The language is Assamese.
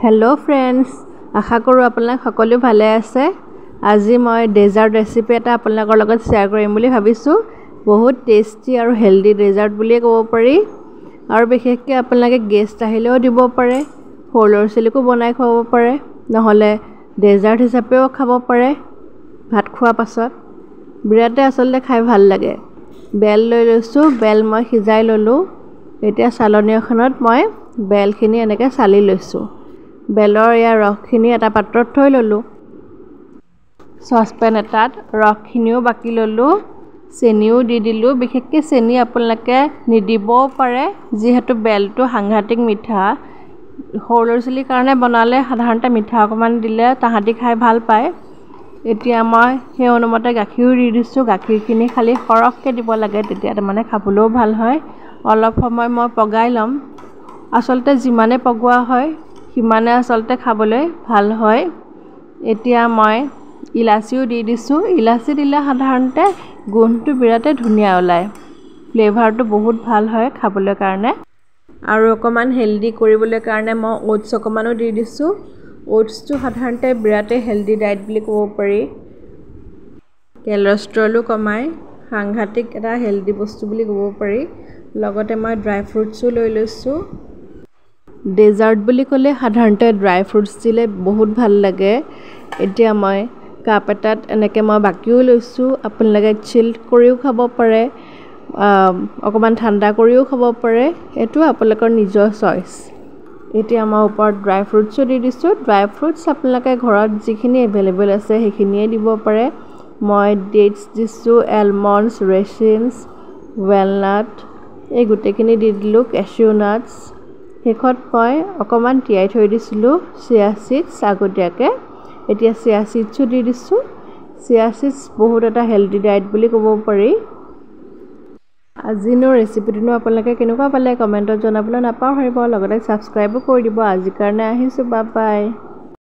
हेलो फ्रेंड्स आशा करूँ आपलोक सकलो भाले आछे। আজি मैं डेजार्ट रेसिपि एटा आपलोকৰ লগত शेयर কৰিম বুলি ভাবিছোঁ। बहुत टेस्टी और हेल्दी डेजार्ट बुलिए कब पारि और विशेषকৈ आपलोके गेस्ट আহিলেও দিব পাৰে, সৰু ল'ৰা-ছোৱালীকো বনাই খুৱাব পাৰে, নহলে डेजार्ट হিচাপেও খাব পাৰে। ভাত খোৱাৰ পাছত বিৰাতে আসলতে খাই ভাল লাগে। বেল লৈ লৈছোঁ, বেল মই সিজাই ললোঁ। এতিয়া চালনী এখনত মই বেলখিনি এনেকৈ চালি লৈছোঁ। बेलर या रसखिनि एटा पात्रत थৈ लলোঁ। ससपेन एटात रसखिनिও बाकी लলোঁ, চেনিও দি দিলোঁ। বিশেষকৈ চেনি আপোনালোকে নিদিবও পাৰে যিহেতু বেলটো সাংঘাতিক মিঠা। সৰু ল'ৰা-ছোৱালীৰ কাৰণে বনালে সাধাৰণতে মিঠা অকণমান দিলে তাহাঁতি খাই ভাল পায়। এতিয়া মই সেই অনুমতে গাখীৰো দি দিছোঁ। গাখীৰখিনি খালি সৰহকৈ দিব লাগে, তেতিয়া তাৰমানে খাবলৈও ভাল হয়। অলপ সময় মই পগাই ল'ম। আচলতে যিমানে পগোৱা হয় সিমানে আসলতে খাবলৈ ভাল হয়। এতিয়া মই ইলাচিও দি দিছোঁ। ইলাচি দিলে সাধাৰণতে গোন্ধটো বিৰাতে ধুনীয়া ওলায়, ফ্লেভাৰটো বহুত ভাল হয় খাবলৈ কাৰণে। আৰু অকণমান হেল্দি কৰিবলৈ কাৰণে মই ওটছ অকণমানো দি দিছোঁ। ওটছটো সাধাৰণতে বিৰাতে হেল্দি ডায়েট বুলি ক'ব পাৰি। কেলেষ্ট্ৰলো কমায়, সাংঘাতিক এটা হেল্দি বস্তু বুলি ক'ব পাৰি। লগতে মই ড্ৰাই ফ্ৰুটছো লৈ লৈছোঁ। डेजार्ट বুলি ক'লে সাধাৰণতে ড্ৰাই ফ্ৰুটছ দিলে বহুত ভাল লাগে। এতিয়া মই কাপ এটাত এনেকৈ মই বাকিও লৈছোঁ। আপোনালোকে চিল্ড কৰিও খাব পাৰে, অকণমান ঠাণ্ডা কৰিও খাব পাৰে, এইটো আপোনালোকৰ নিজৰ চইচ। এতিয়া মই ওপৰত ড্ৰাই ফ্ৰুটছো দি দিছোঁ। ড্ৰাই ফ্ৰুটছ আপোনালোকে ঘৰত যিখিনি এভেইলেবল আছে সেইখিনিয়ে দিব পাৰে। মই ডেটছ দিছোঁ, এলমণ্ডছ, ৰেচিনছ, ৱেলনাট এই গোটেইখিনি দি দিলোঁ, কেচিউ নাটছ। শেষত মই অকণমান তিয়াই থৈ দিছিলোঁ চিয়া চিডছ আগতীয়াকৈ। এতিয়া চিয়া চিডছো দি দিছোঁ। চিয়া চিডছ বহুত এটা হেল্দি ডায়েট বুলি ক'ব পাৰি। আজিৰ ৰেচিপিটো আপোনালোকে কেনেকুৱা পালে কমেণ্টত জনাবলৈ নাপাহৰিব। লগতে ছাবস্ক্ৰাইবো কৰি দিব। আজিৰ কাৰণে আহিছোঁ, বাই বাই।